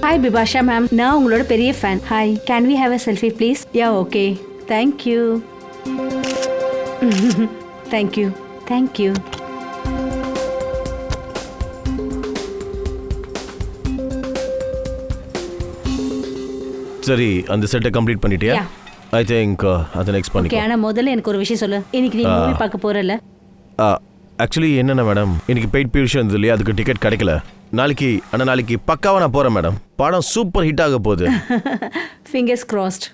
Hi Bibasha ma'am, நான் உங்களோட பெரிய fan. Hi, can we have a selfie please? Yeah, okay. Thank you. Thank you. Thank you. சரி, அந்த செட்டை complete பண்ணிட்டியா? ஐ திங்க் அதை நெக்ஸ்ட் பண்ணிக்கோ. ஓகே, ஆனா முதல்ல எனக்கு ஒரு விஷயம் சொல்லு. இன்னைக்கு நீ மூவி பார்க்க போறல? ஆக்சுவலி என்னென்ன மேடம், இன்னைக்கு பெய்ட் பியூஷன் இருந்தது இல்லையா, அதுக்கு டிக்கெட் கிடைக்கல. நாளைக்கு பக்காவா நான் போறேன் மேடம். படம் சூப்பர் ஹிட் ஆக போகுது. Fingers crossed.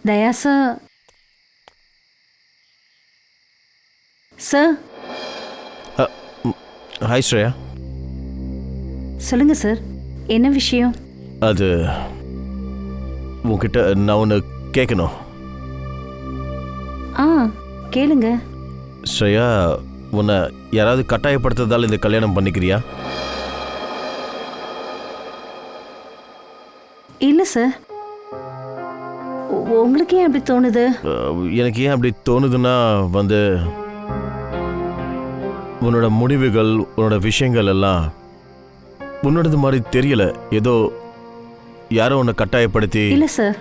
Daya sir. Sir. Hi Shreya. சொல்லுங்க சார், என்ன விஷயம்? அது உன்கிட்ட நான் ஒன்று கேட்கணும். கேளுங்க. ஸ்ரேயா, உன்னை யாராவது கட்டாயப்படுத்துறதால இந்த கல்யாணம் பண்ணிக்கிறியா? இல்லை சார். உங்களுக்கு ஏன் அப்படி தோணுது? எனக்கு ஏன் அப்படி தோணுதுன்னா உன்னோட முடிவுகள், உன்னோட விஷயங்கள் எல்லாம் உன்னோடது மாதிரி தெரியல. ஏதோ யாரோ உன்னை கட்டாயப்படுத்தி. இல்லை சார்,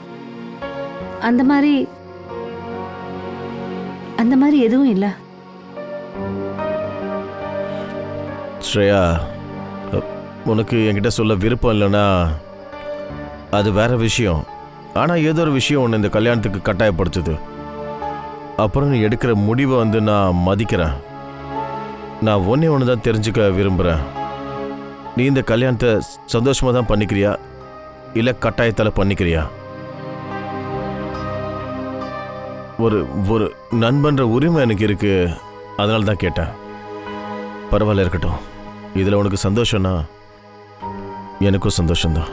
அந்த மாதிரி எதுவும் இல்லை. ஸ்ரேயா, உனக்கு என்கிட்ட சொல்ல விருப்பம் இல்லைன்னா அது வேற விஷயம். ஆனால் ஏதோ ஒரு விஷயம் உன்னை இந்த கல்யாணத்துக்கு கட்டாயப்படுத்துது. அப்புறம் நீ எடுக்கிற முடிவை நான் மதிக்கிறேன். நான் ஒன்று தான் தெரிஞ்சுக்க விரும்புகிறேன். நீ இந்த கல்யாணத்தை சந்தோஷமாக தான் பண்ணிக்கிறியா, இல்லை கட்டாயத்தால் பண்ணிக்கிறியா? ஒரு நண்பன்ற உரிமை எனக்கு இருக்கு, அதனால தான் கேட்டேன். பரவாயில்ல, இருக்கட்டும். இதில் உனக்கு சந்தோஷம்னா எனக்கும் சந்தோஷம்தான்.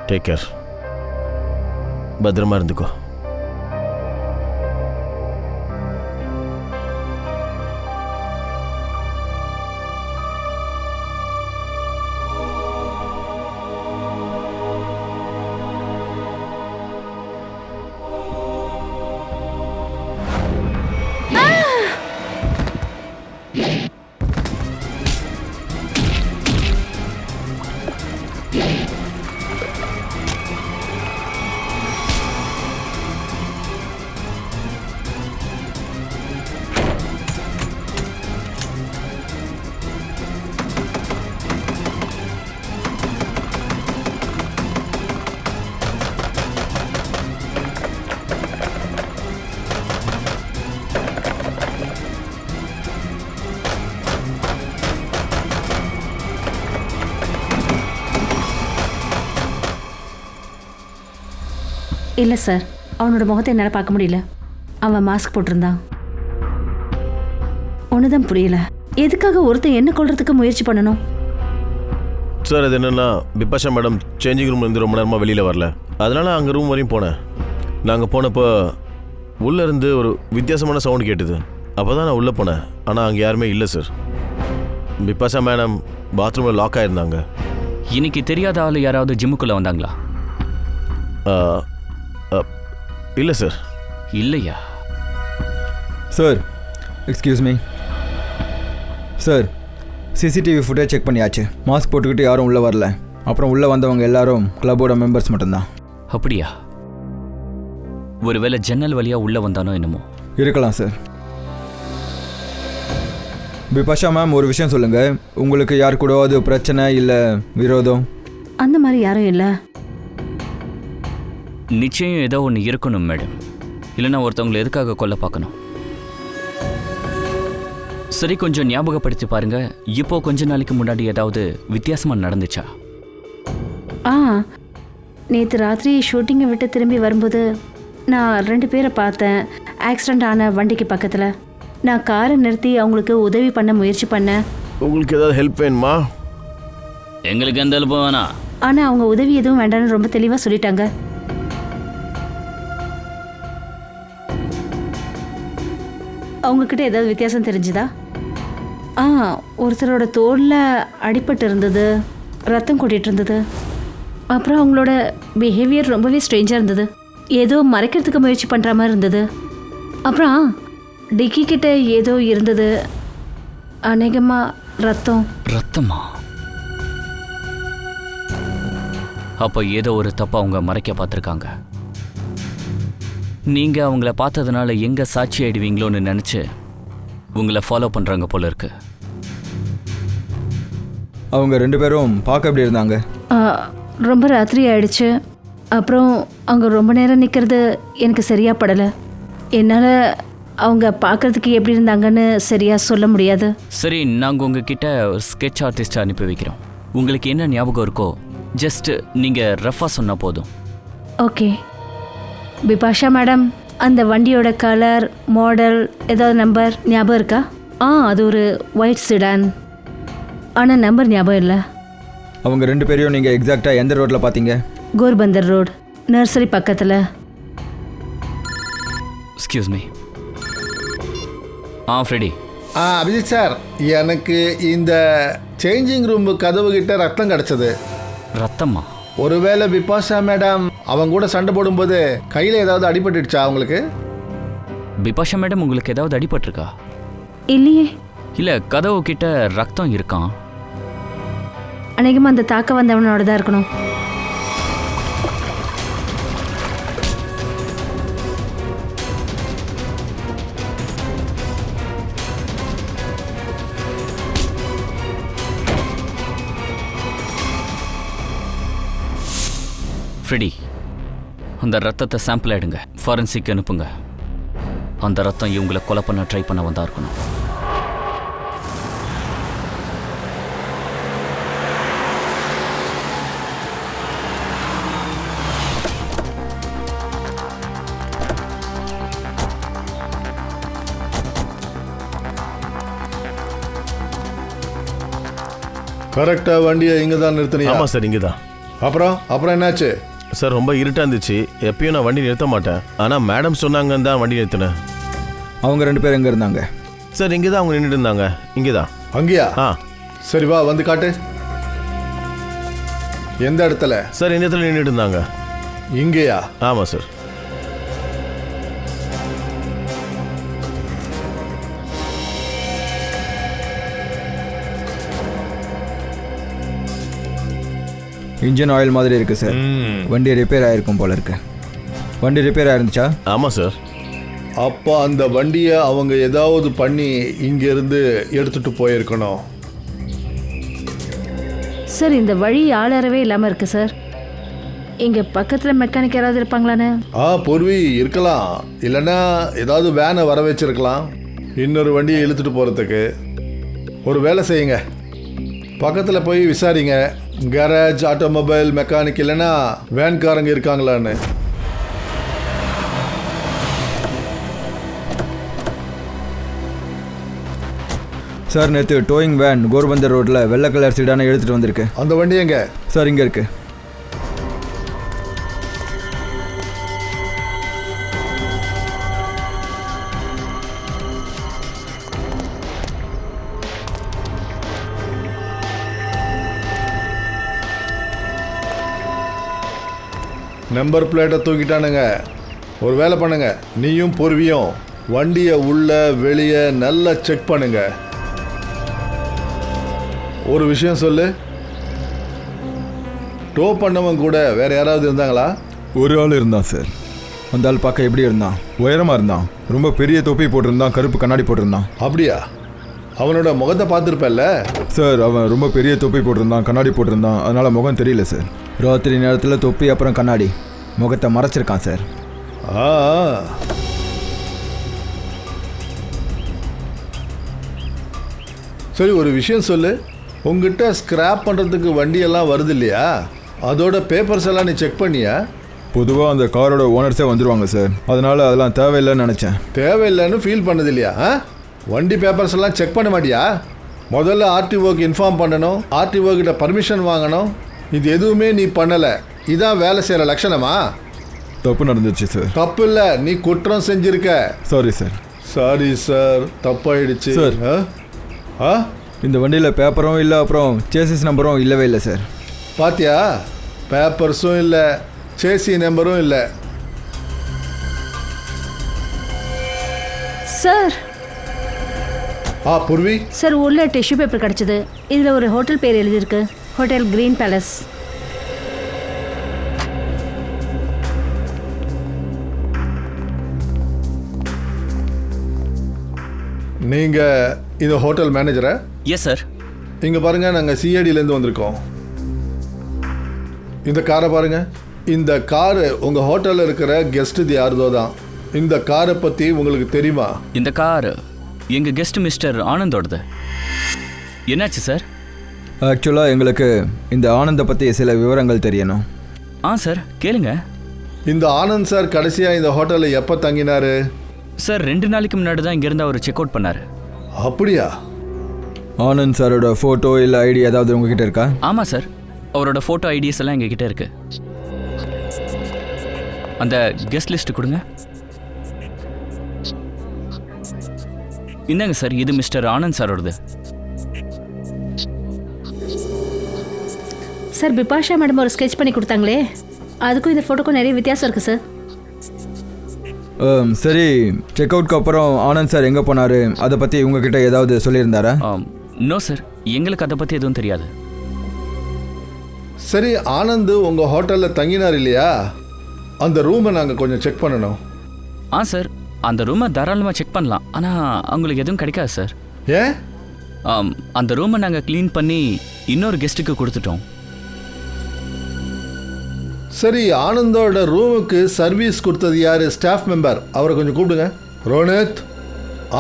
Take care. பத்திரமா இருந்துக்கோ. இல்லை சார், அவனோட முகத்தை என்னால் பார்க்க முடியல. அவன் மாஸ்க் போட்டிருந்தான். ஒன்றுதான் புரியல, எதுக்காக ஒருத்தன் என்ன கொள்றதுக்கு முயற்சி பண்ணணும்? சார், அது என்னென்னா, பிபாஷா மேடம் சேஞ்சிங் ரூம்லேருந்து ரொம்ப நேரமாக வெளியில் வரல. அதனால் அங்கே ரூம் வரையும் போனேன். நாங்கள் போனப்போ உள்ளேருந்து ஒரு வித்தியாசமான சவுண்டு கேட்டுது. அப்போ தான் நான் உள்ளே போனேன். ஆனால் அங்கே யாருமே இல்லை சார். பிபாஷா மேடம் பாத்ரூமில் லாக் ஆகிருந்தாங்க. இன்னைக்கு தெரியாத ஆள் யாராவது ஜிம்முக்குள்ளே வந்தாங்களா? இல்லை சார். இல்லையா? Sir, excuse me sir. CCTV footage check பண்ணியாச்சு. மாஸ்க் போட்டுக்கிட்டு யாரும் உள்ளே வரல. அப்புறம் உள்ளே வந்தவங்க எல்லாரும் கிளப்போட மெம்பர்ஸ் மட்டும்தான். அப்படியா? ஒருவேளை ஜன்னல் வழியா உள்ள வந்தானோ என்னமோ. இருக்கலாம் சார். பிபாஷா மேம், ஒரு விஷயம் சொல்லுங்கள். உங்களுக்கு யார் கூடவாது பிரச்சனை இல்லை விரோதம்? அந்த மாதிரி யாரும் இல்லை. நிச்சயம் ஏதோ ஒன்று இருக்கணும் மேடம், இல்லைன்னா ஒருத்தவங்களை எதுக்காக கொல்ல பார்க்கணும்? சரி, கொஞ்சம் ஞாபகப்படுத்தி பாருங்க. இப்போ கொஞ்ச நாளைக்கு முன்னாடி ஏதாவது வித்தியாசமா நடந்துச்சா? நேற்று ராத்திரி ஷூட்டிங்கை விட்டு திரும்பி வரும்போது நான் 2 பேரை பார்த்தேன். ஆக்சிடெண்ட் ஆன வண்டிக்கு பக்கத்தில். நான் காரை நிறுத்தி அவங்களுக்கு உதவி பண்ண முயற்சி பண்ணேன். உங்களுக்கு ஏதாவது ஹெல்ப் வேணுமா? எங்களுக்கு எந்த ஹெல்ப்பும் வேணாம். ஆனால் அவங்க உதவி எதுவும் வேண்டாம்னு ரொம்ப தெளிவாக சொல்லிட்டாங்க. அவங்கக்கிட்ட ஏதாவது வித்தியாசம் தெரிஞ்சுதா? ஒருத்தரோட தோளில் அடிபட்டு இருந்தது, ரத்தம் கொட்டிகிட்டு இருந்தது. அப்புறம் அவங்களோட பிஹேவியர் ரொம்பவே ஸ்ட்ரேஞ்சாக இருந்தது. ஏதோ மறைக்கிறதுக்கு முயற்சி பண்ணுற மாதிரி இருந்தது. அப்புறம் டிக்கி கிட்ட ஏதோ இருந்தது, அநேகமாக ரத்தமா? அப்போ ஏதோ ஒரு தப்பை அவங்க மறைக்க பார்த்துருக்காங்க. நீங்கள் அவங்கள பார்த்ததுனால எங்கே சாட்சி ஆயிடுவீங்களோன்னு நினச்சி உங்களை ஃபாலோ பண்ணுறாங்க போல இருக்கு. அவங்க 2 பேரும் பார்க்க எப்படி இருந்தாங்க? ரொம்ப ராத்திரி ஆயிடுச்சு. அப்புறம் அவங்க ரொம்ப நேரம் நிற்கிறது எனக்கு சரியாக படலை. என்னால் அவங்க பார்க்குறதுக்கு எப்படி இருந்தாங்கன்னு சரியாக சொல்ல முடியாது. சரி, நாங்கள் உங்ககிட்ட ஒரு ஸ்கெட்ச் ஆர்டிஸ்ட்டை அனுப்பி வைக்கிறோம். உங்களுக்கு என்ன ஞாபகம் இருக்கோ ஜஸ்ட் நீங்கள் ரஃபாக சொன்னால் போதும். ஓகே. பிபாஷா மேடம், அந்த வண்டியோட கலர், மாடல், ஏதாவது நம்பர் ஞாபகம் இருக்கா? அது ஒரு ஒயிட் சிடான். ஆனால் நம்பர் ஞாபகம் இல்லை. அவங்க 2 பேரையும் நீங்கள் எக்ஸாக்டாக எந்த ரோட்டில் பார்த்தீங்க? கோர்பந்தர் ரோடு, நர்சரி பக்கத்தில். Excuse me. Freddy. Abhijit sir, எனக்கு இந்த சேஞ்சிங் ரூம் கதவு கிட்ட ரத்தம் கிடச்சது. ரத்தமா? ஒருவேளை பிபாஷா மேடம் அவங்க கூட சண்டை போடும்போது கையில் ஏதாவது அடிபட்டுடுச்சா அவங்களுக்கு? பிபாஷா மேடம் உங்களுக்கு ஏதாவது அடிபட்டிருக்கா? இல்லையே. இல்லை, கதவு கிட்ட ரத்தம் இருக்கான். அநேகமாக அந்த தாக்க வந்தவனோட தான் இருக்கணும். ஃப்ரெடி, அந்த ரத்தத்தை சாம்பிள் எடுங்க, ஃபாரன்சிக் அனுப்புங்க. அந்த ரத்தம் இவங்களை கொலை பண்ண ட்ரை பண்ண வந்தா இருக்கணும். கரெக்டாக வண்டியை இங்கே தான் நிறுத்தினீங்க? ஆமாம் சார், இங்கே தான். அப்புறம் என்னாச்சு சார்? ரொம்ப இருட்டாக இருந்துச்சு. எப்பயும் நான் வண்டி நிறுத்த மாட்டேன். ஆனால் மேடம் சொன்னாங்கன்னு தான் வண்டி நிறுத்தினேன். அவங்க 2 பேர் எங்கே இருந்தாங்க? சார், இங்கே தான் அவங்க நின்றுட்டு இருந்தாங்க. இங்கே தான். அங்கேயா? சரி, வா வந்து காட்டு. எந்த இடத்துல? சார், இந்த இடத்துல நின்றுட்டு இருந்தாங்க. இங்கேயா? ஆமாம் சார். இன்ஜின் ஆயில் மாதிரி இருக்குது சார். வண்டி ரிப்பேர் ஆகிருக்கும் போல இருக்கு. வண்டி ரிப்பேர் ஆயிருந்துச்சா? ஆமாம் சார். அப்போ அந்த வண்டியை அவங்க ஏதாவது பண்ணி இங்கேருந்து எடுத்துகிட்டு போயிருக்கணும். சார், இந்த வழி ஆளறவே இல்லாமல் இருக்கு சார். இங்கே பக்கத்தில் மெக்கானிக் யாராவது இருப்பாங்களான்னு? பூர்வி இருக்கலாம். இல்லைன்னா ஏதாவது வேனை வர வச்சிருக்கலாம் இன்னொரு வண்டியை இழுத்துட்டு போகிறதுக்கு. ஒரு வேலை செய்யுங்க, பக்கத்தில் போய் விசாரிங்க, கேரேஜ், ஆட்டோமொபைல் மெக்கானிக் இல்லைன்னா வேன்காரங்க இருக்காங்களான்னு. சார், நேற்று டோயிங் வேன் கோர்பந்தர் ரோட்டில் வெள்ளை கலர் சீடான எடுத்துகிட்டு வந்திருக்கு. அந்த வண்டி எங்க? சார், இங்கே இருக்கு. நம்பர் பிளேட்டை தூக்கிட்டானுங்க. ஒரு வேலை பண்ணுங்க, நீயும் பூர்வியும் வண்டியை உள்ள வெளியே நல்லா செக் பண்ணுங்க. ஒரு விஷயம் சொல்லு, டோ பண்ணவன் கூட வேற யாராவது இருந்தாங்களா? ஒரு ஆள் இருந்தான் சார். அந்த ஆள் பார்க்க எப்படி இருந்தான்? உயரமாக இருந்தான், ரொம்ப பெரிய தொப்பி போட்டிருந்தான், கருப்பு கண்ணாடி போட்டிருந்தான். அப்படியா? அவனோட முகத்தை பார்த்துருப்பல்ல? சார் அவன் ரொம்ப பெரிய தொப்பி போட்டிருந்தான், கண்ணாடி போட்டிருந்தான், அதனால் முகம் தெரியல சார். ராத்திரி நேரத்தில் தொப்பி அப்புறம் கண்ணாடி, முகத்தை மறைச்சிருக்கான் சார். ஆ, சரி, ஒரு விஷயம் சொல்லு. உங்ககிட்ட ஸ்கிராப் பண்ணுறதுக்கு வண்டியெல்லாம் வருது இல்லையா? அதோட பேப்பர்ஸ் எல்லாம் நீ செக் பண்ணியா? பொதுவாக அந்த காரோட ஓனர்ஸே வந்துடுவாங்க சார், அதனால் அதெல்லாம் தேவையில்லைன்னு நினச்சேன். தேவையில்லைன்னு ஃபீல் பண்ணது இல்லையா? வண்டி பேப்பர்ஸ் எல்லாம் செக் பண்ண மாட்டியா? முதல்ல ஆர்டிஓக்கு இன்ஃபார்ம் பண்ணணும், ஆர்டிஓ கிட்ட பர்மிஷன் வாங்கணும். இது எதுவுமே நீ பண்ணலை. இதான் வேலை செய்கிற லட்சணமா? தப்பு நடந்துச்சு சார். தப்பு இல்லை, நீ குற்றம் செஞ்சிருக்க. Sorry sir. சாரி சார், தப்பாயிடுச்சு சார். ஆ, இந்த வண்டியில் பேப்பரும் இல்லை, அப்புறம் சேசிஸ் நம்பரும் இல்லவே இல்லை சார். பாத்தியா? பேப்பர்ஸும் இல்லை, சேசி நம்பரும் இல்லை. சார் பூர்வி, சார் உள்ள டிஷ்யூ பேப்பர் கிடச்சிது. இதில் ஒரு ஹோட்டல் பேர் எழுதியிருக்கு, ஹோட்டல் கிரீன் பேலஸ். நீங்க இந்த ஹோட்டல் மேனேஜரா? Yes sir. இங்க பாருங்க, நாங்கள் சிஐடியிலேருந்து வந்திருக்கோம். இந்த காரை பாருங்க. இந்த காரு உங்க ஹோட்டலில் இருக்கிற கெஸ்ட் யாருதோ தான். இந்த காரை பற்றி உங்களுக்கு தெரியுமா? இந்த கார் எங்கள் கெஸ்ட் மிஸ்டர் ஆனந்தோடது. என்னாச்சு சார்? ஆக்சுவலாக எங்களுக்கு இந்த ஆனந்தை பற்றி சில விவரங்கள் தெரியணும். சார் கேளுங்க. இந்த ஆனந்த் சார் கடைசியாக இந்த ஹோட்டலில் எப்போ தங்கினாரு? சார் 2 நாளைக்கு முன்னாடி தான் இங்கேருந்து அவர் செக் அவுட் பண்ணார். அப்படியா? ஆனந்த் சாரோட ஃபோட்டோ இல்லை ஐடி ஏதாவது உங்ககிட்ட இருக்கா? ஆமாம் சார், அவரோட ஃபோட்டோ ஐடிஸ் எல்லாம் எங்ககிட்ட இருக்கு. அந்த கெஸ்ட் லிஸ்ட் கொடுங்க. இந்தாங்க சார், இது மிஸ்டர் ஆனந்த் சாரோடது. சார் பிபாஷா மேடம் ஒரு ஸ்கெட்ச் பண்ணி கொடுத்தாங்களே, அதுக்கும் இந்த ஃபோட்டோக்கும் நிறைய வித்தியாசம் இருக்குது சார். சரி, செக் அவுட்க்கு அப்புறம் ஆனந்த் சார் எங்கே போனார், அதை பற்றி உங்ககிட்ட ஏதாவது சொல்லியிருந்தாரா? நோ சார், எங்களுக்கு அதை பற்றி எதுவும் தெரியாது. சரி, ஆனந்த் உங்கள் ஹோட்டலில் தங்கினார் இல்லையா? அந்த ரூமை நாங்கள் கொஞ்சம் செக் பண்ணணும். சார், அந்த ரூமை தாராளமாக செக் பண்ணலாம், ஆனால் அவங்களுக்கு எதுவும் கிடைக்காது சார். ஏன்? அந்த ரூமை நாங்கள் க்ளீன் பண்ணி இன்னொரு கெஸ்ட்டுக்கு கொடுத்துட்டோம். சரி, ஆனந்தோட ரூமுக்கு சர்வீஸ் கொடுத்தது யார்? ஸ்டாஃப் மெம்பர், அவரை கொஞ்சம் கூப்பிடுங்க. ரோனித்,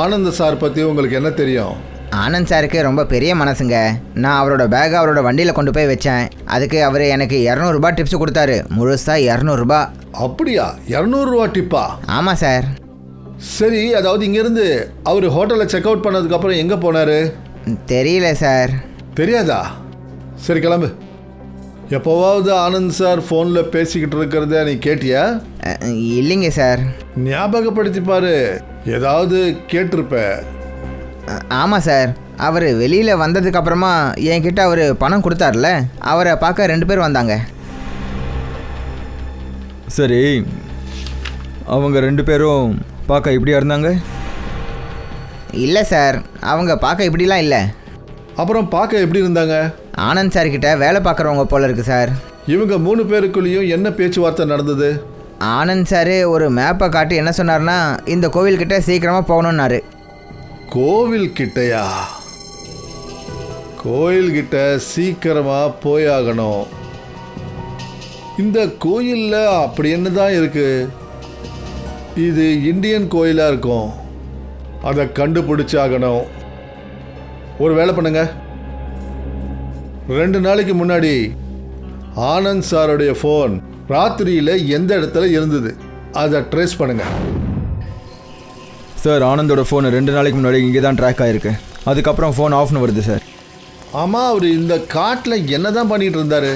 ஆனந்த் சார் பற்றி உங்களுக்கு என்ன தெரியும்? ஆனந்த் சாருக்கு ரொம்ப பெரிய மனசுங்க. நான் அவரோட பேக்கை அவரோட வண்டியில் கொண்டு போய் வச்சேன். அதுக்கு அவர் எனக்கு 200 ரூபாய் டிப்ஸ் கொடுத்தாரு. முழுசாக 200 ரூபாய். அப்படியா? 200 ரூபா டிப்பா? ஆமாம் சார். சரி, அதாவது இங்கேருந்து அவர் ஹோட்டலில் செக் அவுட் பண்ணதுக்கப்புறம் எங்கே போனார்? தெரியல சார். தெரியாதா? சரி, கிளம்பு. எப்போவாவது ஆனந்த் சார் ஃபோனில் பேசிக்கிட்டு இருக்கிறத நீ கேட்டியா? இல்லைங்க சார். ஞாபகப்படுத்தி பாரு, ஏதாவது கேட்டிருப்ப. ஆமாம் சார், அவர் வெளியில் வந்ததுக்கப்புறமா என்கிட்ட அவர் பணம் கொடுத்தார்ல, அவரை பார்க்க 2 பேர் வந்தாங்க. சரி, அவங்க 2 பேரும் பார்க்க இப்படியா இருந்தாங்க? இல்லை சார், அவங்க பார்க்க இப்படிலாம் இல்லை. அப்புறம் பார்க்க எப்படி இருந்தாங்க? ஆனந்த் சார்கிட்ட வேலை பார்க்குறவங்க போல இருக்கு சார். இவங்க 3 பேருக்குள்ளேயும் என்ன பேச்சுவார்த்தை நடந்தது? ஆனந்த் சார் ஒரு மேப்பை காட்டி என்ன சொன்னார்னா, இந்த கோவில்கிட்ட சீக்கிரமாக போகணுன்னாரு. கோவில் கிட்டையா? கோயில்கிட்ட சீக்கிரமா போயாகணும். இந்த கோயிலில் அப்படி என்னதான் இருக்கு? இது இந்தியன் கோயிலாக இருக்கும், அதை கண்டுபிடிச்சாகணும். ஒரு வேலை பண்ணுங்க, 2 நாளைக்கு முன்னாடி ஆனந்த் சாருடைய ஃபோன் ராத்திரியில் எந்த இடத்துல இருந்தது அதை ட்ரேஸ் பண்ணுங்க. சார், ஆனந்தோட ஃபோன் 2 நாளைக்கு முன்னாடி இங்கே தான் ட்ராக் ஆகிருக்கு. அதுக்கப்புறம் ஃபோன் ஆஃப்னு வருது சார். ஆமாம், அவர் இந்த காட்டில் என்ன தான் பண்ணிகிட்டு இருந்தார்?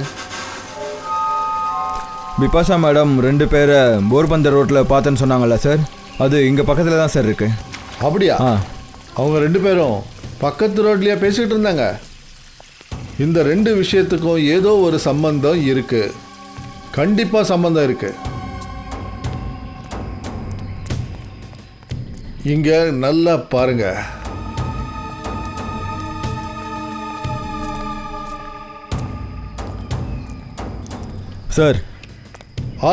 பிபாஷா மேடம் 2 பேரை போர்பந்தர் ரோட்டில் பார்த்தேன்னு சொன்னாங்கல்ல சார், அது இங்கே பக்கத்தில் தான் சார் இருக்குது. அப்படியா? அவங்க 2 பேரும் பக்கத்து ரோட்லேயே பேசிக்கிட்டு இருந்தாங்க. இந்த 2 விஷயத்துக்கும் ஏதோ ஒரு சம்பந்தம் இருக்குது, கண்டிப்பாக சம்பந்தம் இருக்குது. இங்கே நல்லா பாருங்க. சார்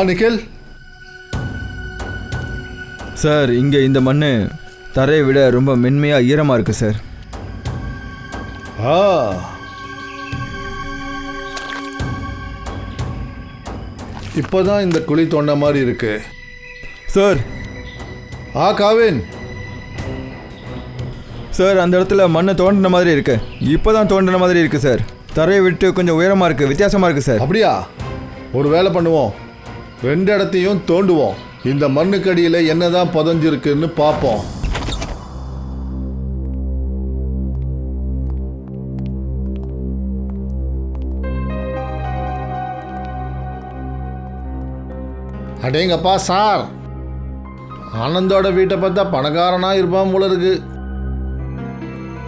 நிக்கில். சார் இங்கே இந்த மண் தரையை விட ரொம்ப மென்மையாக ஈரமாக இருக்குது சார். இப்போதான் இந்த குழி தோண்ட மாதிரி இருக்கு சார். காவின். சார் அந்த இடத்துல மண்ணை தோண்டின மாதிரி இருக்கு. இப்போ தான் தோண்டின மாதிரி இருக்கு சார். தரையை விட்டு கொஞ்சம் உயரமாக இருக்குது, வித்தியாசமாக இருக்குது சார். அப்படியா? ஒரு வேலை பண்ணுவோம், 2 இடத்தையும் தோண்டுவோம். இந்த மண்ணுக்கு அடியில் என்னதான் புதஞ்சிருக்குன்னு பார்ப்போம். அடேங்கப்பா சார், ஆனந்தோட வீட்டை பார்த்தா பணக்காரனா இருப்பான் போல இருக்கு.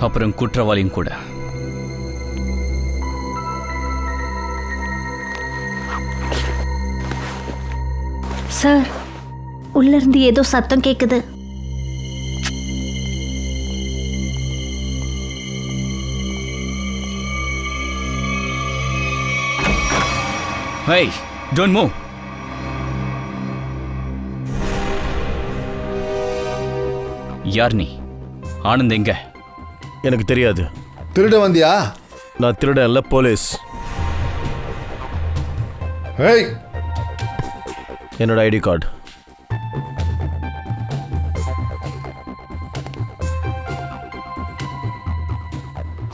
அப்புறம் குற்றவாளியும் கூட. சார், உள்ள இருந்து ஏதோ சத்தம் கேக்குது. Hey, don't move. யார் நீ? ஆனந்த் எங்க? எனக்கு தெரியாது. திருட வந்தியா? நான் திருடன் இல்லை, போலீஸ். ஹேய், என்னோட ID card.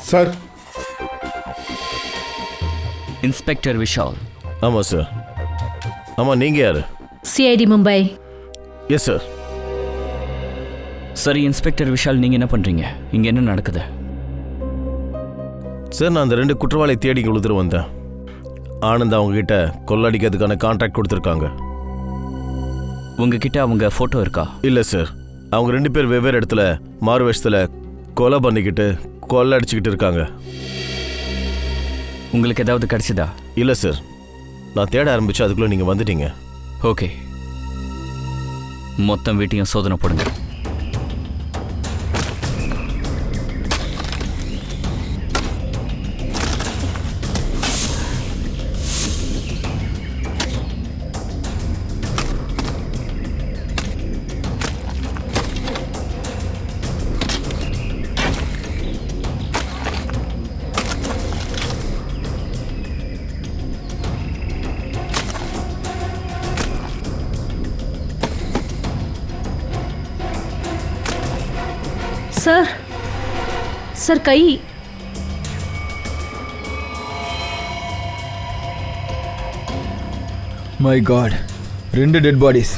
Sir. Inspector Vishal. ஆமாம் சார். ஆமாம், நீங்கள் யார்? சிஐடி மும்பை. Yes sir. சரி இன்ஸ்பெக்டர் விஷால், நீங்க என்ன பண்றீங்க இங்க? என்ன நடக்குது? சார், நான் அந்த 2 குற்றவாளி தேடி கொடுத்துட்டு வந்தேன். ஆனந்த் அவங்ககிட்ட கொள்ளடிக்கிறதுக்கான கான்ட்ராக்ட் கொடுத்துருக்காங்க. உங்ககிட்ட அவங்க போட்டோ இருக்கா? இல்லை சார், அவங்க 2 பேர் வெவ்வேறு இடத்துல மாறு வேஷத்தில் கொலை பண்ணிக்கிட்டு கொள்ளடிச்சிக்கிட்டு இருக்காங்க. உங்களுக்கு ஏதாவது கிடைச்சதா? இல்லை சார், நான் தேட ஆரம்பிச்சு அதுக்குள்ளே நீங்கள் வந்துட்டீங்க. ஓகே, மொத்தம் வீட்டையும் சோதனை போடுங்க. சார், சார் கை. My god, 2 dead bodies.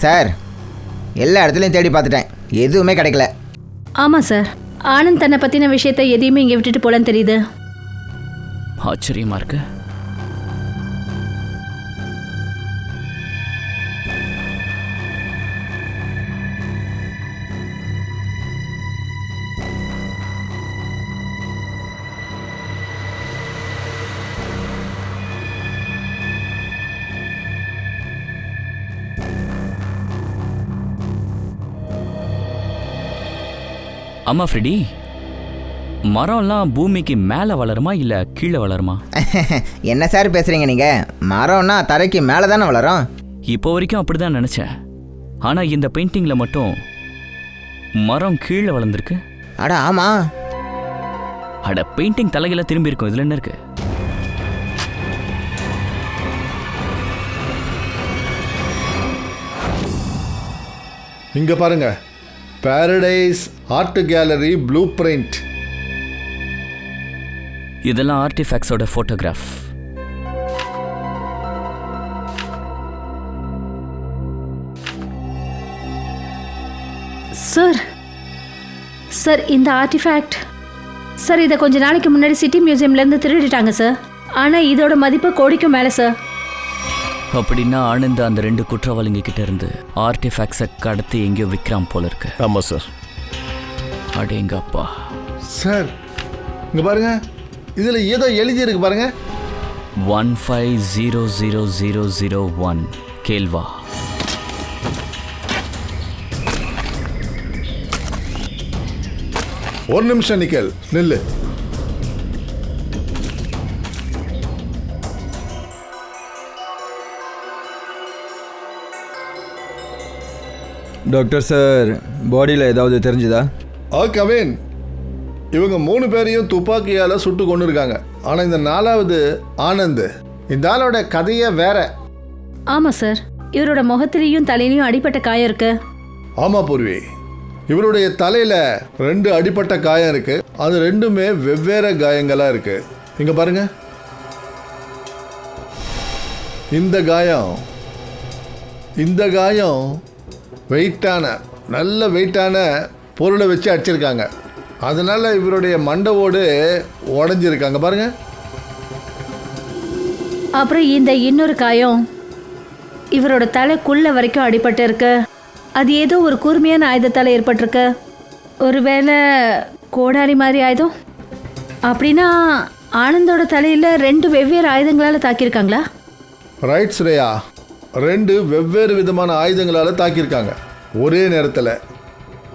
Sir, எல்லா இடத்துலையும் தேடி பார்த்துட்டேன், எதுவுமே கிடைக்கல. ஆமாம் சார், ஆனந்த் தன்னை பற்றின விஷயத்தை எதையுமே இங்கே விட்டுட்டு போலன்னு தெரியுது. ஆச்சரியமா இருக்கு. ஆமா ஃப்ரெடி, மரம்லாம் பூமிக்கு மேலே வளருமா இல்லை கீழே வளருமா? என்ன சார் பேசுகிறீங்க நீங்கள்? மரம்னா தரைக்கு மேலே தானே வளரும். இப்போ வரைக்கும் அப்படி தான் நினச்சேன். ஆனால் இந்த பெயிண்டிங்கில் மட்டும் மரம் கீழே வளர்ந்துருக்கு. அட ஆமாம். அட பெயிண்டிங் தலைகளை திரும்பி இருக்கும். இதில் என்ன இருக்கு? இங்க பாருங்க, paradise art gallery blueprint. இதெல்லாம் ஆர்டிஃபேக்ட்ஸோட ஃபோட்டோகிராஃப். சார், சார் இந்த ஆர்டிஃபேக்ட், சார் இதை கொஞ்ச நாளைக்கு முன்னாடி சிட்டி மியூசியம்லேருந்து திருடிட்டாங்க சார். ஆனால் இதோட மதிப்பு கோடிக்கும் மேலே சார். அப்படின்னா ஆனந்த் அந்த 2 குற்றவாளிங்க கிட்ட இருந்து ஆர்டிஃபேக்ட்ஸை கடத்தி எங்கேயோ விற்கிறான் போல இருக்கு. ஆமாம் சார். அடேங்கப்பா. சார் இங்க பாருங்க, இதுல ஏதோ எழுதி இருக்கு பாருங்க. 15000001 கேல்வா. ஒரு நிமிஷம் நிக்கல், நில்லு. டாக்டர் சார், பாடியில் ஏதாவது தெரிஞ்சுதா? கவின், இவங்க 3 பேரையும் துப்பாக்கியால் சுட்டு கொண்டு இருக்காங்க. ஆனால் இந்த 4வது ஆனந்த், இந்த ஆளோட கதையே வேற. ஆமாம் சார், இவரோட முகத்திலையும் தலையிலையும் அடிப்பட்ட காயம் இருக்கு. ஆமாம் பூர்வி, இவருடைய தலையில் 2 அடிப்பட்ட காயம் இருக்கு. அது 2மே வெவ்வேறு காயங்களாக இருக்கு. இங்கே பாருங்க, இந்த காயம் நல்ல வெயிட்டான பொருளை வச்சு அடிச்சிருக்காங்க. அதனால இவருடைய மண்டவோடு உடஞ்சிருக்காங்க பாருங்க. அப்புறம் இந்த இன்னொரு காயம் இவரோட தலைக்குள்ள வரைக்கும் அடிபட்டு இருக்கு. அது ஏதோ ஒரு கூர்மையான ஆயுதத்தால் ஏற்பட்டிருக்கு. ஒருவேளை கோடாரி மாதிரி ஆயுதம். அப்படின்னா ஆனந்தோட தலையில் 2 வெவ்வேறு ஆயுதங்களால் தாக்கியிருக்காங்களா? ரைட் ஸ்ரேயா, 2 வெவ்வேறு விதமான ஆயுதங்களால் தாக்கியிருக்காங்க ஒரே நேரத்தில்.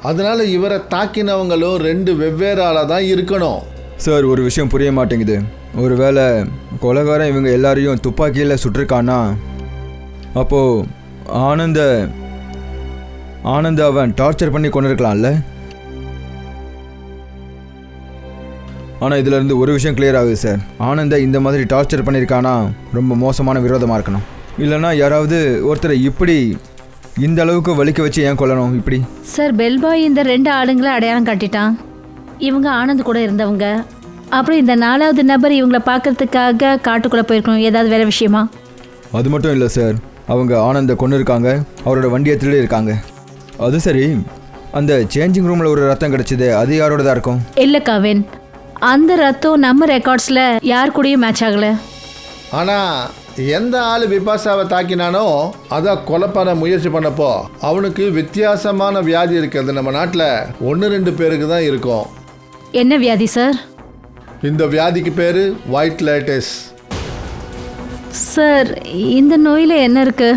அதனால இவரை தாக்கினவங்களும் 2 வெவ்வேறு ஆளாக தான் இருக்கணும். சார், ஒரு விஷயம் புரிய மாட்டேங்குது. ஒருவேளை கொலைகாரன் இவங்க எல்லாரையும் துப்பாக்கியில் சுட்டிருக்கானா, அப்போது ஆனந்த அவன் டார்ச்சர் பண்ணி கொண்டு இருக்கலாம்ல. ஆனால் இதிலேருந்து ஒரு விஷயம் கிளியர் ஆகுது சார். ஆனந்த இந்த மாதிரி டார்ச்சர் பண்ணியிருக்கானா ரொம்ப மோசமான விரோதமாக இருக்கணும். இல்லைன்னா யாராவது ஒருத்தரை இப்படி இந்த அளவுக்கு வலிக்க வச்சு ஏன் கொல்லணும் இப்படி? சார், பெல்பாய் இந்த 2 ஆளுங்களை அடையாளம் காட்டிட்டான். இவங்க ஆனந்த் கூட இருந்தவங்க. அப்புறம் இந்த 4வது நபர் இவங்கள பார்க்கறதுக்காக காட்டுக்குள்ளே போயிருக்கணும். ஏதாவது வேற விஷயமா? அது மட்டும் இல்லை சார், அவங்க ஆனந்த கொண்டு இருக்காங்க, அவரோட வண்டியை திருடி இருக்காங்க. அது சரி, அந்த சேஞ்சிங் ரூமில் ஒரு ரத்தம் கிடச்சிது, அது யாரோட தான் இருக்கும்? இல்லை கவின், அந்த ரத்தம் நம்ம ரெக்கார்ட்ஸில் யார் கூடயும் மேட்ச் ஆகலை. ஆனால் எந்த ஆள் பிபாசாவை தாக்கினானோ அதை கொலை பண்ண முயற்சி பண்ணப்போ அவனுக்கு வித்தியாசமான வியாதி இருக்கிறது. நம்ம நாட்டில் 1-2 பேருக்கு தான் இருக்கும். என்ன வியாதி சார்? இந்த வியாதிக்கு பேர் ஒயிட் லேட்டஸ். சார், இந்த நோயில் என்ன இருக்கு?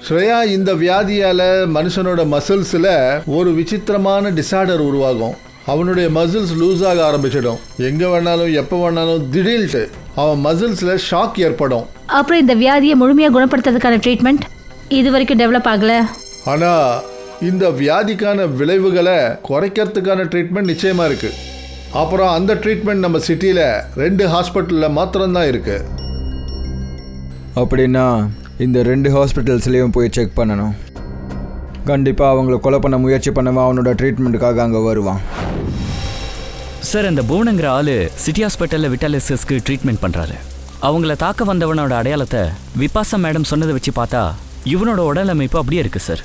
ஸ்ரேயா, இந்த வியாதியால் மனுஷனோட மசில்ஸில் ஒரு விசித்திரமான டிசார்டர் உருவாகும். அவனுடைய மசில்ஸ் லூஸ் ஆக ஆரம்பிச்சிடும். எங்கே வேணாலும் எப்போ வேணாலும் திடீர்னு அவன் மசில்ஸில் ஷாக் ஏற்படும். அப்புறம் இந்த வியாதியை முழுமையாக குணப்படுத்துறதுக்கான ட்ரீட்மெண்ட் இது வரைக்கும் டெவலப் ஆகலை. ஆனால் இந்த வியாதிக்கான விளைவுகளை குறைக்கிறதுக்கான ட்ரீட்மெண்ட் நிச்சயமாக இருக்குது. அப்புறம் அந்த ட்ரீட்மெண்ட் நம்ம சிட்டியில் 2 ஹாஸ்பிட்டலில் மாத்திரம்தான் இருக்குது. அப்படின்னா இந்த 2 ஹாஸ்பிட்டல்ஸ்லேயும் போய் செக் பண்ணணும். கண்டிப்பாக அவங்கள கொலை பண்ண முயற்சி பண்ணவன் அவனோட ட்ரீட்மெண்ட்டுக்காக அங்கே வருவான். சார், அந்த புவனங்கிற ஆளு சிட்டி ஹாஸ்பிட்டலில் விட்டாலிசஸ்க்கு ட்ரீட்மெண்ட் பண்ணுறாரு. அவங்கள தாக்க வந்தவனோட அடையாளத்தை விபாசா மேடம் சொன்னதை வச்சு பார்த்தா இவனோட உடல் அமைப்பு அப்படியே இருக்குது சார்.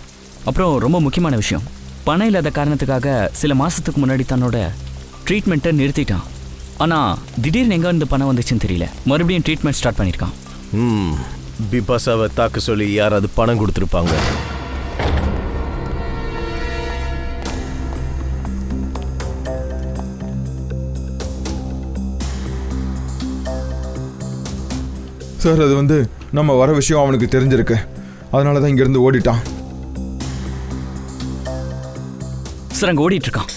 அப்புறம் ரொம்ப முக்கியமான விஷயம், பணம் இல்லாத காரணத்துக்காக சில மாதத்துக்கு முன்னாடி தன்னோட ட்ரீட்மெண்ட்டை நிறுத்திட்டான். ஆனால் திடீர்னு எங்கே இருந்து பணம் வந்துச்சுன்னு தெரியல, மறுபடியும் ட்ரீட்மெண்ட் ஸ்டார்ட் பண்ணியிருக்கான். பிபாசாவை தாக்க சொல்லி யாராவது பணம் கொடுத்துருப்பாங்க. சார், அது நம்ம வர விஷயம் அவனுக்கு தெரிஞ்சிருக்கு, அதனால தான் இங்கேருந்து ஓடிட்டான். சார், அங்கே ஓடிட்டு இருக்கான்.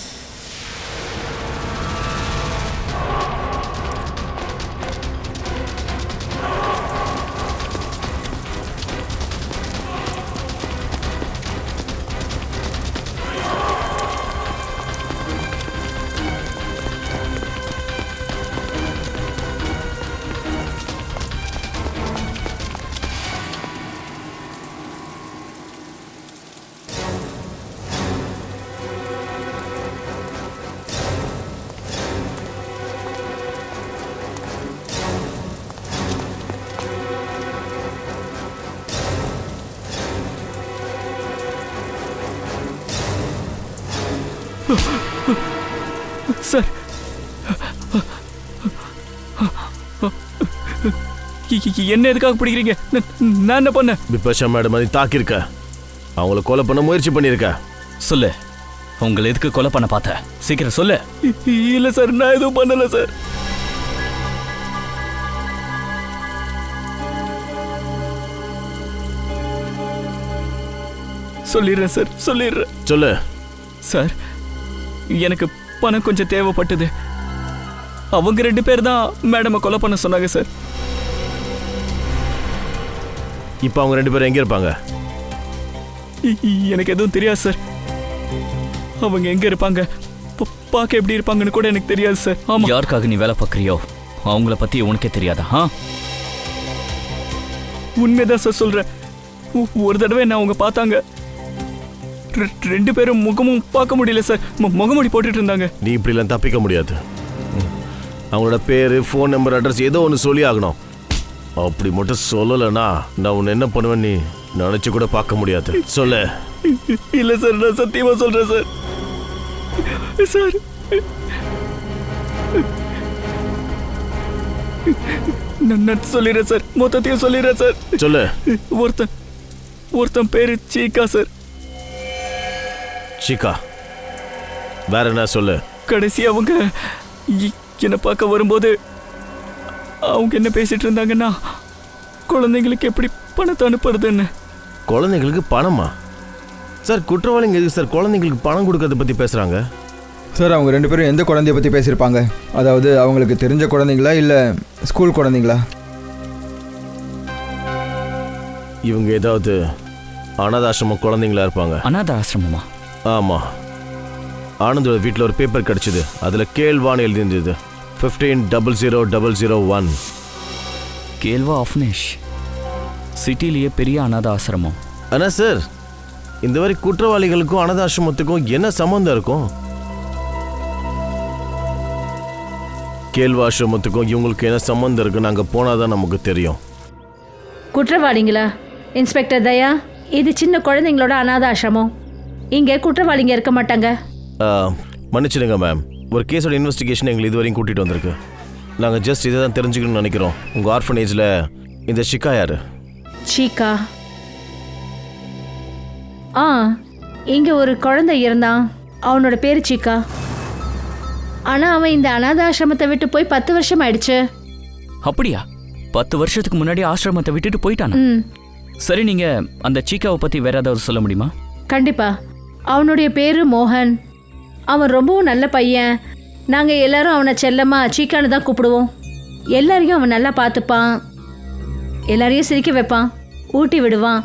சார், என்ன எதுக்காக பிடிக்கிறீங்க? நான் என்ன பண்ண? பிபாஷா மேடம் அதை தாக்கியிருக்க, அவங்கள கொலை பண்ண முயற்சி பண்ணியிருக்க. சொல்லு, உங்களை எதுக்கு கொலை பண்ண பார்த்த? சீக்கிரம் சொல்லு. இல்லை சார், நான் எதுவும் பண்ணல சார். சொல்லிடுறேன் சார், சொல்லிடுறேன். சொல்லு. சார், எனக்கு பணம் கொஞ்சம் தேவைப்பட்டது. அவங்க 2 பேர் தான் மேடமை கொலை பண்ண சொன்னாங்க சார். இப்போ அவங்க 2 பேரும் எங்கே இருப்பாங்க? எனக்கு எதுவும் தெரியாது சார். அவங்க எங்க இருப்பாங்க, பார்க்க எப்படி இருப்பாங்கன்னு கூட எனக்கு தெரியாது சார். ஆமா, யாருக்காக நீ வேலை பார்க்குறியோ அவங்கள பத்தி உனக்கே தெரியாதா? உண்மைதான் சார் சொல்றேன். ஒரு தடவை என்ன அவங்க பார்த்தாங்க. ரெண்டு பேரும் முகமும் பார்க்க முடியல சார். முகமூடி போட்டுட்டு இருந்தாங்க. நீ இப்படிலாம் தப்பிக்க முடியாது. அவங்களோட பேர், ஃபோன் நம்பர், அட்ரஸ் ஏதோ ஒன்று சொல்லி ஆகணும். அப்படி மட்டும் சொல்லலைன்னா நான் உன்னை என்ன பண்ணுவேன் நீ நினச்சி கூட பார்க்க முடியாது. சொல்லு. இல்லை சார், நான் சத்தியமா சொல்றேன் சார். சார் நான் சொல்லிடுறேன் சார், மொத்தத்தையும் சொல்லிடுறேன் சார். சொல்லு. ஒருத்தன் பேரு சீக்கா சார். சீக்கா? வேற என்ன சொல்லு. கடைசி அவங்க என்னை பார்க்க வரும்போது அவங்க என்ன பேசிட்டு இருந்தாங்கன்னா, குழந்தைங்களுக்கு எப்படி பணத்தை அனுப்புறதுன்னு. குழந்தைங்களுக்கு பணமா? சார் குற்றவாளிங்க எதுக்கு சார் குழந்தைங்களுக்கு பணம் கொடுக்கறத பற்றி பேசுகிறாங்க? சார் அவங்க ரெண்டு பேரும் எந்த குழந்தைய பற்றி பேசியிருப்பாங்க? அதாவது அவங்களுக்கு தெரிஞ்ச குழந்தைங்களா இல்லை ஸ்கூல் குழந்தைங்களா? இவங்க ஏதாவது அனாதாசிரம குழந்தைங்களா இருப்பாங்க. அனாத ஆசிரமமா? ஆமாம். ஆனந்தோட வீட்டில் ஒரு பேப்பர் கிடச்சிது. அதில் கேள்வான்னு எழுதியிருந்தது. 150001. கேள்வா ஆஃப்னேஷ் சிட்டிலேயே பெரிய அனாத ஆசிரமம். ஆனால் சார் இந்த மாதிரி குற்றவாளிகளுக்கும் அனாதாசிரமத்துக்கும் என்ன சம்மந்தம் இருக்கும்? கேள்வாசிரமத்துக்கும் இவங்களுக்கு என்ன சம்மந்தம் இருக்குன்னு அங்கே போனால் தான் நமக்கு தெரியும். குற்றவாளிங்களா? இன்ஸ்பெக்டர் தயா, இது சின்ன குழந்தைங்களோட அனாத ஆசிரமம். இங்கே குற்றவாளிங்க இருக்க மாட்டாங்க. மன்னிச்சிடுங்க மேம், ஒரு கேஸோட இன்வெஸ்டிகேஷன் எங்களை இதுவரையும் கூட்டிகிட்டு வந்திருக்கு. நாங்கள் ஜஸ்ட் இதை தான் தெரிஞ்சுக்கணும்னு நினைக்கிறோம். உங்கள் ஆர்ஃபனேஜில் இந்த ஷிக்கா யார்? சீக்கா? இங்கே ஒரு குழந்தை இருந்தான். அவனோட பேர் சீக்கா. ஆனால் அவன் இந்த அனாத ஆசிரமத்தை விட்டு போய் 10 வருஷம் ஆயிடுச்சு. அப்படியா? 10 வருஷத்துக்கு முன்னாடி ஆசிரமத்தை விட்டுட்டு போயிட்டானா? சரி, நீங்க அந்த சீக்காவை பத்தி வேற ஏதாவது சொல்ல முடியுமா? கண்டிப்பா. அவனுடைய பேரு மோகன். அவன் ரொம்பவும் நல்ல பையன். நாங்கள் எல்லாரும் அவனை செல்லம்மா சீக்கான்னு தான் கூப்பிடுவோம். எல்லாரையும் அவன் நல்லா பார்த்துப்பான். எல்லாரையும் சிரிக்க வைப்பான், ஊட்டி விடுவான்.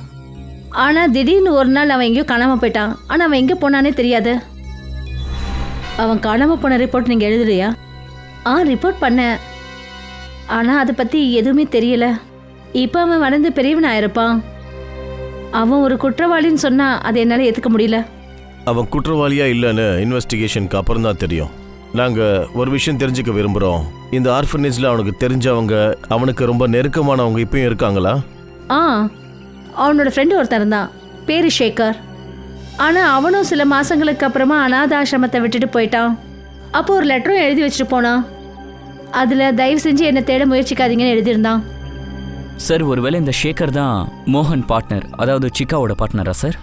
ஆனால் திடீர்னு ஒரு நாள் அவன் எங்கேயோ காணாமல் போயிட்டான். ஆனால் அவன் எங்கே போனானே தெரியாது. அவன் காணாமல் போன ரிப்போர்ட் நீங்கள் எழுதுறியா? ரிப்போர்ட் பண்ணேன். ஆனால் அதை பற்றி எதுவுமே தெரியல. இப்போ அவன் வளர்ந்து பெரியவனாக இருப்பான். அவன் ஒரு குற்றவாளின்னு சொன்னால் அதை என்னால் ஏற்றுக்க முடியல. அவன் குற்றவாளியா இல்லைன்னு இன்வெஸ்டிகேஷனுக்கு அப்புறம் தான் தெரியும். நாங்கள் ஒரு விஷயம் தெரிஞ்சுக்க விரும்புகிறோம். இந்த ஆர்ஃபனேஜில் அவனுக்கு தெரிஞ்சவங்க, அவனுக்கு ரொம்ப நெருக்கமானவங்க இப்பயும் இருக்காங்களா? அவனோட ஃப்ரெண்டு ஒருத்தர் இருந்தான், பேரு சேகர். ஆனால் அவனும் சில மாதங்களுக்கு அப்புறமா அனாதாசிரமத்தை விட்டுட்டு போயிட்டான். அப்போ ஒரு லெட்டரும் எழுதி வச்சுட்டு போனான். அதில் தயவு செஞ்சு என்னை தேட முயற்சிக்காதீங்கன்னு எழுதியிருந்தான். சார், ஒருவேளை இந்த சேகர் தான் மோகன் பார்ட்னர், அதாவது சிக்காவோட பார்ட்னரா சார்?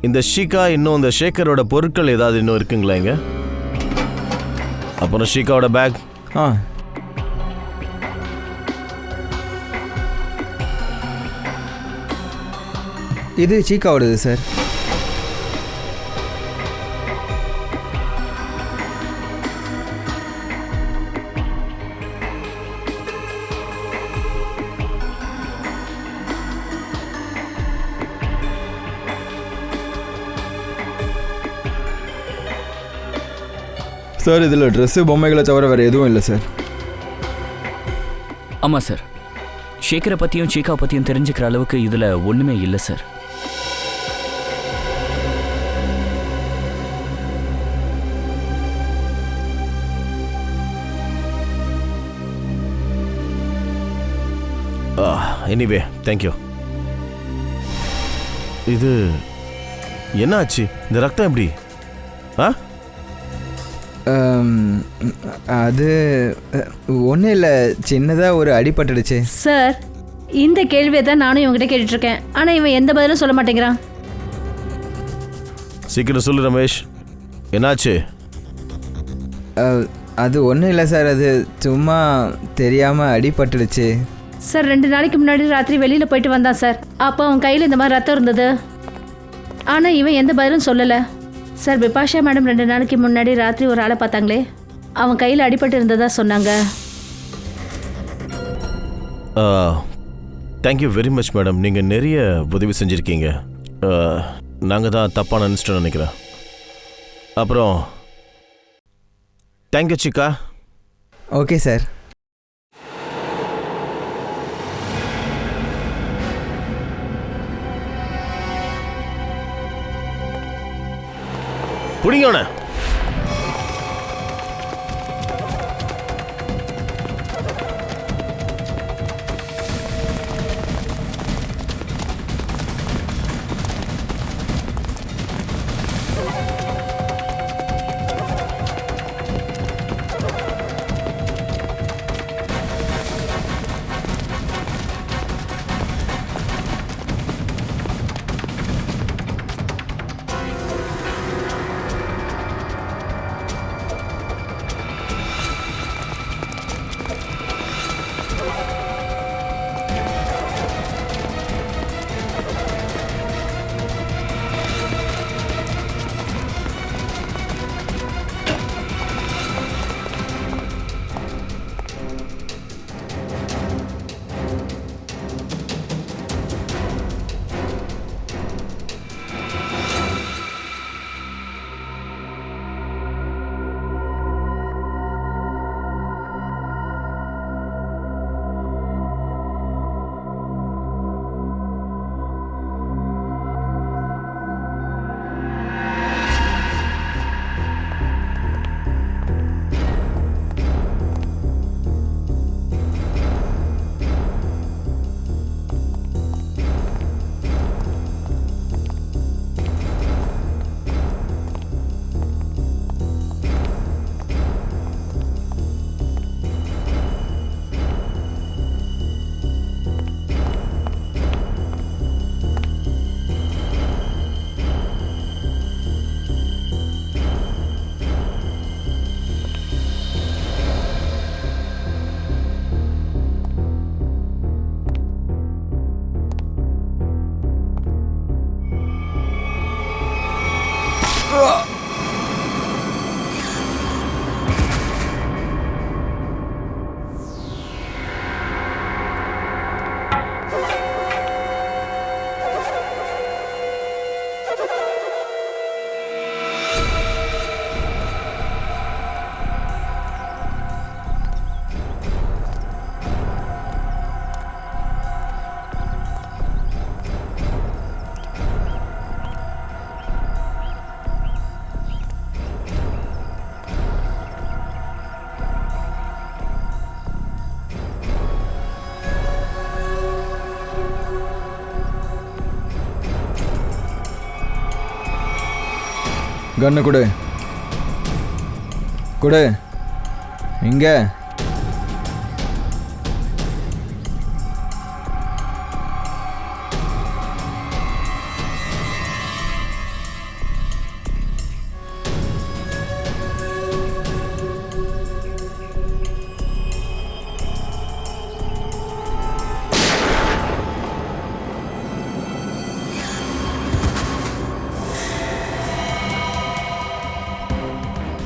இந்த ஷீகா இன்னும் இந்த சேகரோட பொருட்கள் ஏதாவது இன்னும் இருக்குங்களா இங்க? அப்புறம் ஷீகாவோட பேக்? இது சீக்காவோடது சார். சார் இதில் ட்ரெஸ்ஸு, பொம்மைகளை தவிர வேறு எதுவும் இல்லை சார். ஆமாம் சார், சேகரை பற்றியும் சீக்கா பற்றியும் தெரிஞ்சுக்கிற அளவுக்கு இதில் ஒன்றுமே இல்லை சார். Anyway thank you. இது என்ன ஆச்சு? இந்த ரத்தம் எப்படி? அது ஒன்றும் இல்லை, சின்னதாக ஒரு அடிபட்டுடுச்சு சார். இந்த கேள்வியை தான் நானும் இவங்ககிட்ட கேட்டுட்ருக்கேன். ஆனால் இவன் எந்த பதிலும் சொல்ல மாட்டேங்கிறான். சீக்கிரம் சொல்லு ரமேஷ், என்னாச்சு? அது ஒன்றும் இல்லை சார், அது சும்மா தெரியாமல் அடிபட்டுடுச்சு சார். 2 நாளைக்கு முன்னாடி ராத்திரி வெளியில் போயிட்டு வந்தான் சார். அப்போ அவன் கையில் இந்த மாதிரி ரத்தம் இருந்தது. ஆனால் இவன் எந்த பதிலும் சொல்லலை சார். பிபாஷா மேடம் 2 நாளைக்கு முன்னாடி ராத்திரி ஒரு ஆளை பார்த்தாங்களே, அவன் கையில் அடிபட்டு இருந்ததா சொன்னாங்க. தேங்க்யூ வெரி மச் மேடம், நீங்கள் நிறைய உதவி செஞ்சுருக்கீங்க. நாங்கள் தான் தப்பாக நினச்சிட்டோம் நினைக்கிறேன். அப்புறம் தேங்க்யூ சிக்கா. Okay sir. பிடிங்கண்ணே. கண்ணு கொடு. கொடு. இங்கே.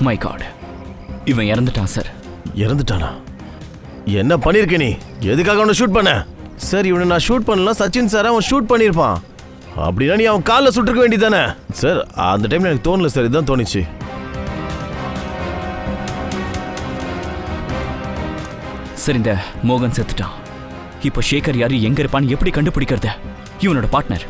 மை காட், இவன் இறந்துட்டான் சார். இறந்துட்டானா? என்ன பண்ணியிருக்க நீ? எதுக்காக அவனை ஷூட் பண்ண? சார், இவனை நான் ஷூட் பண்ணலாம், சச்சின் சார் அவன் ஷூட் பண்ணியிருப்பான். அப்படின்னா நீ அவன் காலில் சுட்டுருக்க வேண்டியதானே? சார், அந்த டைம்ல எனக்கு தோணல சார், இதுதான் தோணுச்சு. சார், இந்த மோகன் செத்துட்டான். இப்போ சேகர் யாரு, எங்க இருப்பான்னு எப்படி கண்டுபிடிக்கிறது? இவனோட பார்ட்னர்.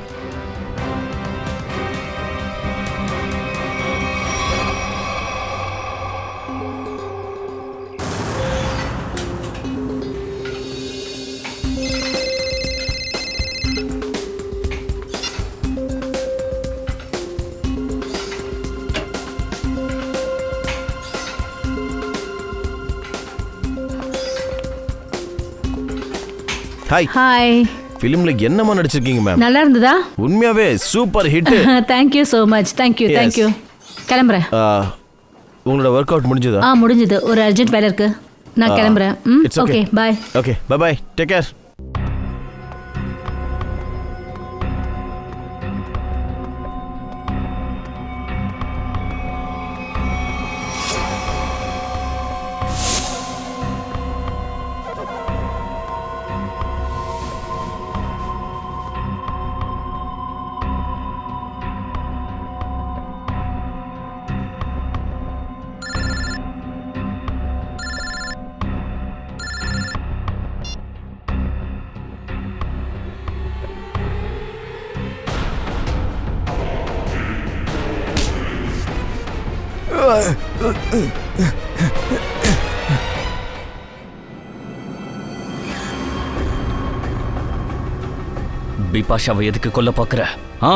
ஹாய். ஹாய். ஃபிலிம்ல என்னமா நடிச்சிருக்கீங்க மேம்? நல்லா இருந்ததா? உண்மையாவே super hit. Thank you so much. Thank you. Thank you. கிளம்புறேன். உங்களோட ஒர்க் அவுட் முடிஞ்சதா? முடிஞ்சது. ஒரு அர்ஜென்ட் வேலை இருக்கு, நான் கிளம்புறேன். Okay, bye. Okay, bye bye. Take care. பிபாஷாவை எதுக்கு கொல்ல பார்க்குற? ஆ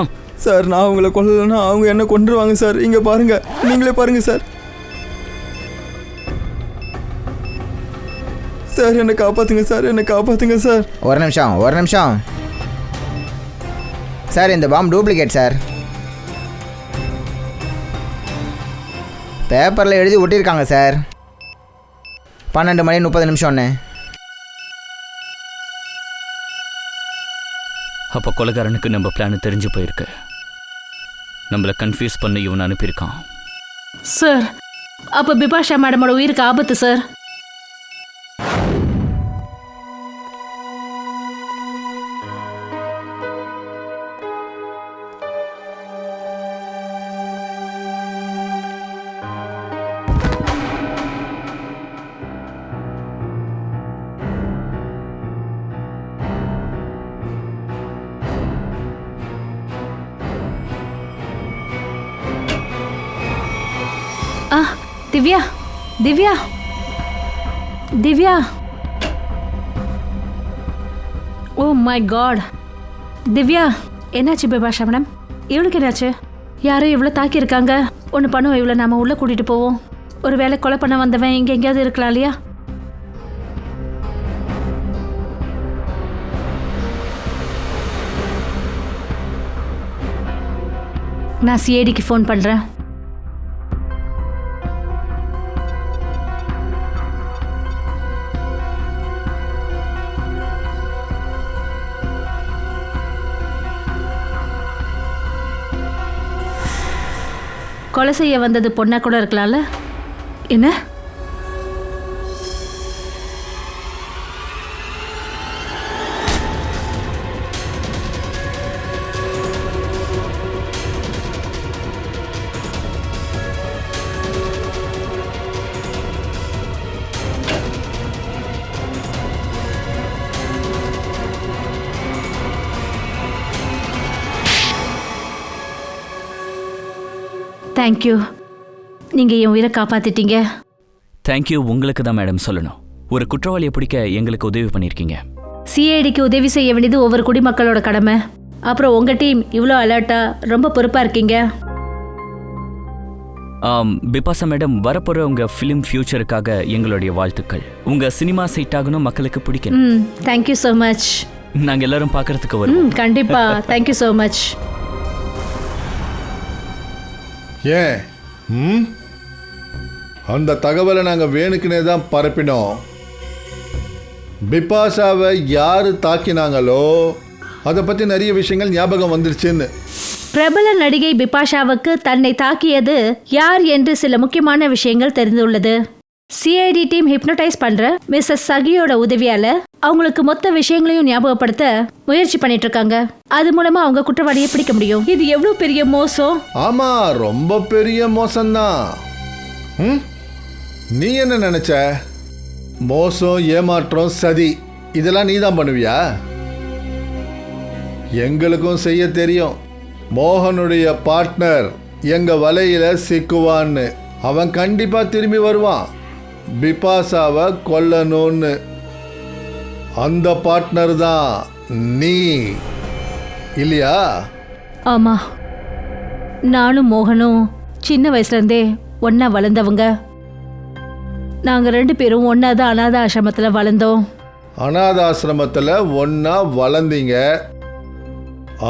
சார், நான் அவங்கள கொல்லலைன்னா அவங்க என்ன கொண்டுருவாங்க சார். இங்கே பாருங்க, நீங்களே பாருங்க சார். சார், என்னை காப்பாற்றுங்க சார், என்னை காப்பாற்றுங்க சார். ஒரு நிமிஷம் சார், இந்த பாம் டூப்ளிகேட் சார். பேப்பரில் எழுதி ஒட்டியிருக்காங்க சார். 12:30 அப்போ கொலைகாரனுக்கு நம்ம பிளான் தெரிஞ்சு போயிருக்கு. நம்மளை கன்ஃபியூஸ் பண்ணி இவன் அனுப்பியிருக்கான். சார், அப்போ பிபாஷா மேடமோட உயிருக்கு ஆபத்து sir. Divya, Divya, Divya. Oh my god. Divya, என்னாச்சு பிபாஷா மேடம்? இவளுக்கு என்னாச்சு? யாரும் இவ்வளோ தாக்கியிருக்காங்க. ஒன்று பண்ணுவோம், இவ்வளோ நாம உள்ளே கூட்டிகிட்டு போவோம். ஒரு வேளை கொலை பண்ண வந்தவன் இங்கே எங்கேயாவது இருக்கலாம் இல்லையா? நான் சிஐடிக்கு ஃபோன் பண்ணுறேன். கொலை செய்ய வந்தது பொண்ணா கூட இருக்கலாம்ல? என்ன? தேங்க்யூ, நீங்கள் என் உயிரை காப்பாற்றிட்டீங்க. தேங்க்யூ உங்களுக்கு தான் மேடம் சொல்லணும். ஒரு குற்றவாளியை பிடிக்க எங்களுக்கு உதவி பண்ணியிருக்கீங்க. சிஐடிக்கு உதவி செய்ய வேண்டியது ஒவ்வொரு குடிமக்களோட கடமை. அப்புறம் உங்கள் டீம் இவ்வளோ அலர்ட்டாக ரொம்ப பொறுப்பாக இருக்கீங்க. பிபாசா மேடம், வரப்போகிற உங்கள் ஃபிலிம் ஃபியூச்சருக்காக எங்களுடைய வாழ்த்துக்கள். உங்கள் சினிமா சைட் ஆகணும், மக்களுக்கு பிடிக்கணும். Thank you so much. நாங்கள் எல்லாரும் பார்க்கறதுக்கு வரோம். கண்டிப்பாக. Thank you so much. ஏன் அந்த தகவலை நாங்கள் வேணுக்குனே தான் பரப்பினோம். பிபாஷாவை யார் தாக்கினாங்களோ அதை பற்றி நிறைய விஷயங்கள் ஞாபகம் வந்துருச்சுன்னு. பிரபல நடிகை பிபாஷாவுக்கு தன்னை தாக்கியது யார் என்று சில முக்கியமான விஷயங்கள் தெரிந்துள்ளது. சிஐடி டீம் ஹிப்னோடைஸ் பண்ற மிஸ்ஸஸ் சகியோட உதவியால அவங்களுக்கு மொத்த விஷயங்களையும் ஞாபகப்படுத்த முயற்சி பண்ணிட்டு இருக்காங்க. அது மூலமா அவங்க குற்றவாளியை பிடிக்க முடியும். இது எவ்வளவு பெரிய மோசம்! ஆமா, ரொம்ப பெரிய மோசம்தான். நீ என்ன நினைச்ச? மோசம், ஏமாற்றம், சதி இதெல்லாம் நீ தான் பண்ணுவியா? எங்களுக்கும் செய்ய தெரியும். மோகனுடைய பார்ட்னர் எங்க வலையில சிக்குவான்னு. அவன் கண்டிப்பா திரும்பி வருவான் பிபாஷாவை கொல்லணும்னு. அந்த பார்ட்னர் தான் நீ இல்லையா? ஆமா, நானும் மோகனும் சின்ன வயசுல இருந்தே ஒன்னா வளர்ந்தவங்க. நாங்க 2 பேரும் ஒன்னா தான் அநாத ஆசிரமத்துல வளர்ந்தோம். அநாத ஆசிரமத்துல ஒன்னா வளர்ந்தீங்க.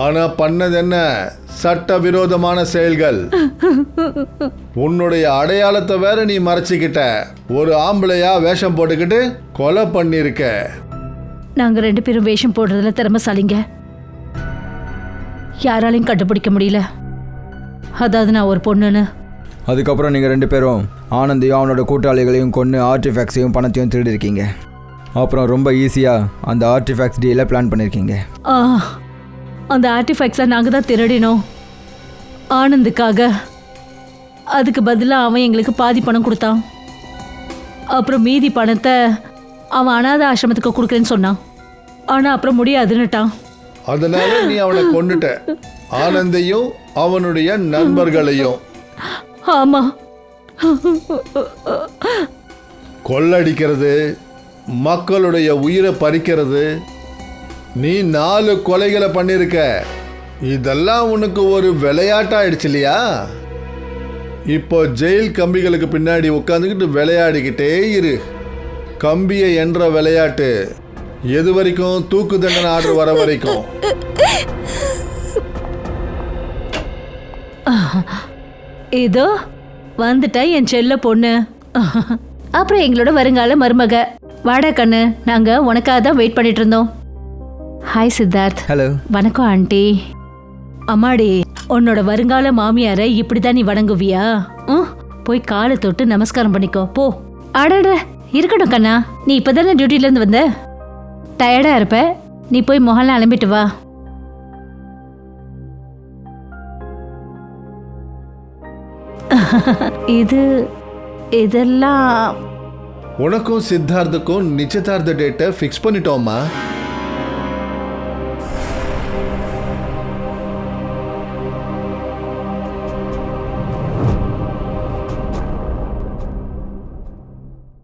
ஆனா பண்ணது என்ன? சட்டவிரோதமான செயல்கள். உன்னுடைய அடையாளத்தை வேற நீ மறைச்சிக்கிட்ட. ஒரு ஆம்பளையா வேஷம் போட்டுக்கிட்டு கொலை பண்ணிருக்க. நாங்க 2 பேரும் வேஷம் போடுறதுல திறமைசாலிங்க. யாராலையும் கண்டுபிடிக்க முடியல. அதாவது நான் ஒரு பொண்ணுன்னு. அதுக்கப்புறம் நீங்கள் 2 பேரும் ஆனந்தையும் அவனோட கூட்டாளிகளையும் கொன்று ஆர்டிஃபேக்ட்ஸையும் பணத்தையும் திருடிருக்கீங்க. அப்புறம் ரொம்ப ஈஸியாக அந்த ஆர்டிஃபேக்ட்ஸ் டீலை பிளான் பண்ணியிருக்கீங்க. அந்த ஆர்டிஃபேக்ட்ஸை நாங்கள் தான் திருடினோம் ஆனந்துக்காக. அதுக்கு பதிலாக அவன் எங்களுக்கு பாதி பணம் கொடுத்தான். அப்புறம் மீதி பணத்தை அவன் அநாத ஆசிரமத்துக்கு கொடுக்குறேன்னு சொன்னான். ஆனால் அப்புறம் முடியாதுன்னுட்டான். அதனால நீ அவனை கொண்டுட்ட, ஆனந்தையும் அவனுடைய நண்பர்களையும். ஆமாம், கொள்ளடிக்கிறது, மக்களுடைய உயிரை பறிக்கிறது, நீ 4 கொலைகளை பண்ணியிருக்க. இதெல்லாம் உனக்கு ஒரு விளையாட்டாயிடுச்சு இல்லையா? இப்போ ஜெயில் கம்பிகளுக்கு பின்னாடி உட்காந்துக்கிட்டு விளையாடிக்கிட்டே இரு. கம்பியை என்ற விளையாட்டு எது வரைக்கும்? தூக்கு தண்டனை ஆர்டர் வர வரைக்கும். இதோ வந்துட்டா என் செல்ல பொண்ணு. அப்புறம் எங்களோட வருங்கால மருமக. வாடா கண்ணு, நாங்க உனக்காக தான் வெயிட் பண்ணிட்டு இருந்தோம். ஹாய் சித்தார்த். ஹலோ. வணக்கம் ஆண்டி. அம்மாடி, உன்னோட வருங்கால மாமியாரை இப்படிதான் நீ வணங்குவியா? போய் காலை தொட்டு நமஸ்காரம் பண்ணிக்கோ போ. அடட, இருக்கட்டும் கண்ணா, நீ இப்பதானே டியூட்டில இருந்து வந்த, டயர்டா இருப்ப. நீ போய் முகலாம் அலம்பிட்டு வா. இதெல்லாம் உனக்கும் சித்தார்த்துக்கும் நிச்சயதார்த்த டேட்டை ஃபிக்ஸ் பண்ணிட்டோம்மா.